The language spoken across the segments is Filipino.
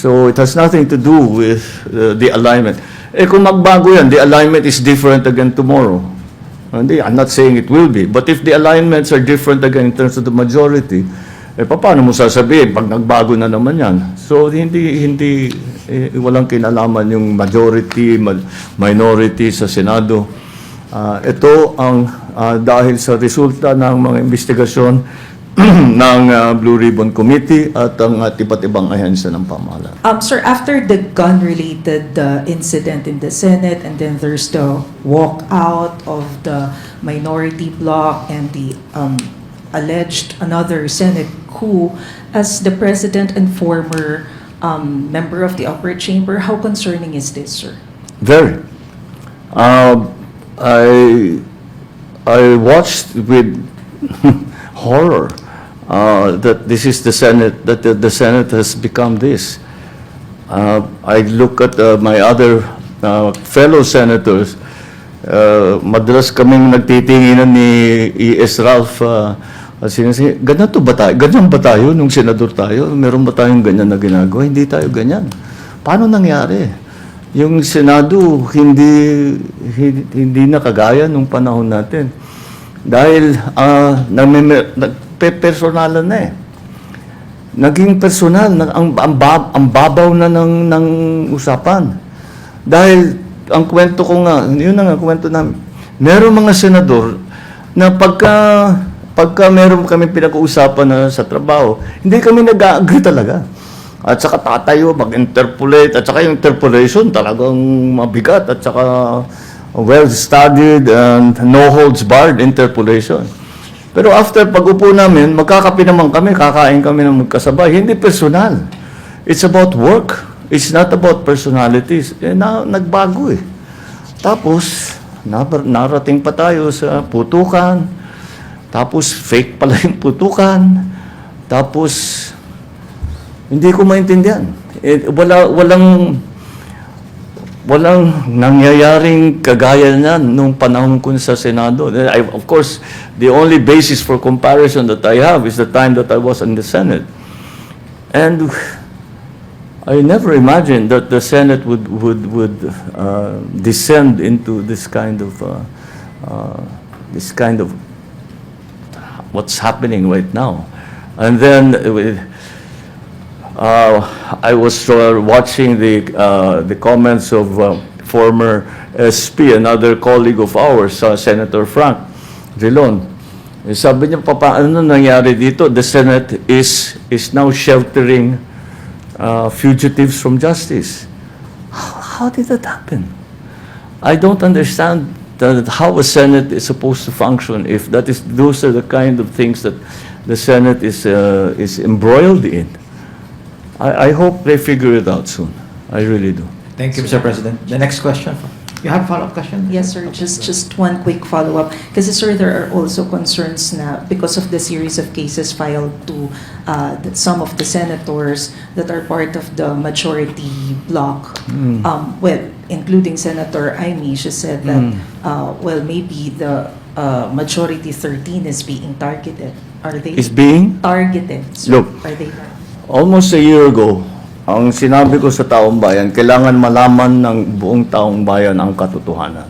So it has nothing to do with the alignment. Eh kung magbago yan, the alignment is different again tomorrow. Hindi, I'm not saying it will be. But if the alignments are different again in terms of the majority, eh paano mo sasabihin pag nagbago na naman yan? So walang kinalaman yung majority, minority sa Senado. Ito ang dahil sa resulta ng mga investigasyon ng Blue Ribbon Committee at ang iba't ibang ahensya ng pamahalaan. Sir, after the gun-related incident in the Senate, and then there's the walkout of the minority bloc and the alleged another Senate coup, as the President and former member of the upper chamber, how concerning is this, sir? Very. I watched with horror that this is the Senate, that the Senate has become this. I look at my other fellow senators. Madalas kaming nagtitinginan ni E.S. Ralph. Ganyan ba tayo nung senador tayo? Meron ba tayong ganyan na ginagawa? Hindi tayo ganyan. Paano nangyari? Yung Senado hindi na kagaya nung panahon natin. Dahil nagpe-personalan na eh. Naging personal, ang babaw na ng usapan. Dahil ang kwento ko nga, yun na nga kwento namin. Meron mga senador na pagka meron kami pinag-uusapan na sa trabaho, hindi kami nag-agree talaga. At saka tatayo, mag-interpolate, at saka yung interpolation talagang mabigat, at saka well-studied and no-holds-barred interpolation. Pero after pag-upo namin, magkakape naman kami, kakain kami ng magkasabay. Hindi personal. It's about work. It's not about personalities. Nagbago eh. Tapos, narating pa tayo sa putukan. Tapos, fake pala yung putukan. Tapos, hindi ko maintindihan. Walang nangyayaring kagaya niyan nung panahon ko sa Senado. Of course, the only basis for comparison that I have is the time that I was in the Senate. And I never imagined that the Senate would descend into this kind of what's happening right now. And then I was watching the comments of former SP, another colleague of ours, Senator Frank Drilon. Sabi niya, ano nangyari dito? The Senate is now sheltering fugitives from justice. How did that happen? I don't understand how a Senate is supposed to function if those are the kind of things that the Senate is embroiled in. I hope they figure it out soon. I really do. Thank you, Mr. President. The next question. You have a follow-up question? Yes, sir. Just one quick follow-up. Kasi, sir, there are also concerns na because of the series of cases filed to some of the senators that are part of the majority bloc, well, including Senator Amy, she said that, well, maybe the majority 13 is being targeted. Are they? Is being? Targeted. So, Look. are they targeted? Almost a year ago, ang sinabi ko sa taong bayan, kailangan malaman ng buong taong bayan ang katotohanan.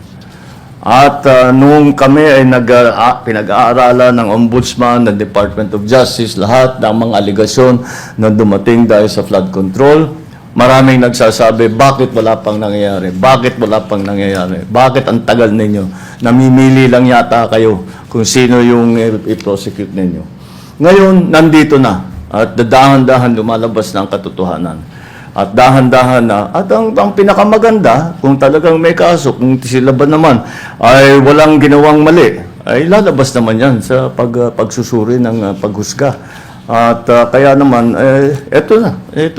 At nung kami ay pinag-aaralan ng Ombudsman, ng Department of Justice, lahat ng mga aligasyon na dumating dahil sa flood control, maraming nagsasabi, bakit wala pang nangyayari? Bakit wala pang nangyayari? Bakit ang tagal ninyo? Namimili lang yata kayo kung sino yung i-prosecute ninyo. Ngayon, nandito na. At dahan-dahan lumalabas ng katotohanan. At dahan-dahan na. At ang pinakamaganda, kung talagang may kaso, kung sila ba naman ay walang ginawang mali, ay lalabas naman yan sa pagsusuri ng paghusga. At kaya naman, eto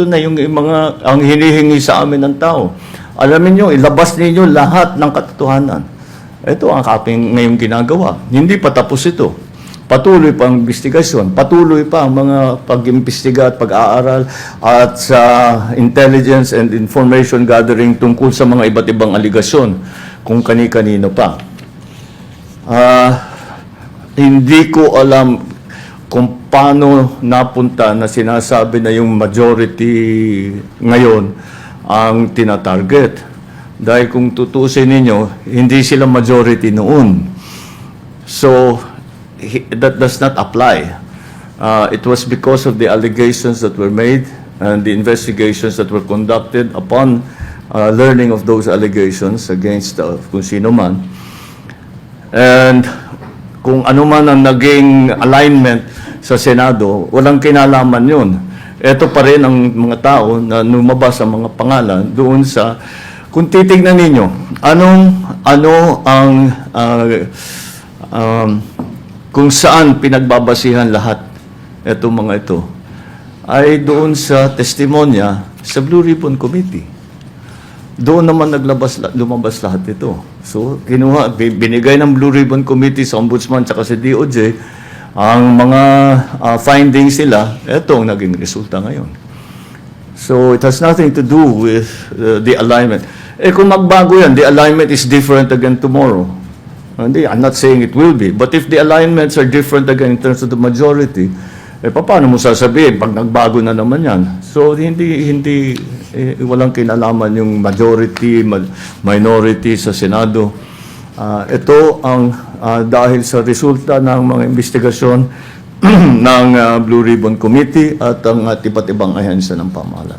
na yung mga, ang hinihingi sa amin ng tao. Alamin nyo, ilabas ninyo lahat ng katotohanan. Ito ang aking ngayong ginagawa. Hindi pa tapos ito. Patuloy pa ang investigasyon, patuloy pa ang mga pag-imbestiga at pag-aaral at sa intelligence and information gathering tungkol sa mga iba't ibang aligasyon kung kani-kanino pa. Hindi ko alam kung paano napunta na sinasabi na yung majority ngayon ang tinatarget. Dahil kung tutusin ninyo, hindi sila majority noon. So, that does not apply. It was because of the allegations that were made and the investigations that were conducted upon learning of those allegations against kung sino man. And kung ano man ang naging alignment sa Senado, walang kinalaman yun. Ito pa rin ang mga tao na lumabas ang mga pangalan doon sa, kung titignan ninyo, ano ang, kung saan pinagbabasihan lahat itong mga ito, ay doon sa testimonya sa Blue Ribbon Committee. Doon naman lumabas lahat ito. So, binigay ng Blue Ribbon Committee sa Ombudsman at sa DOJ ang mga findings nila, ito ang naging resulta ngayon. So, it has nothing to do with the alignment. Kung magbago yan, the alignment is different again tomorrow. Hindi, I'm not saying it will be. But if the alignments are different again in terms of the majority, paano mo sasabihin pag nagbago na naman yan? So, walang kinalaman yung majority, minority sa Senado. Ito ang dahil sa resulta ng mga investigasyon ng Blue Ribbon Committee at ang iba't ibang ahensya ng pamahalaan.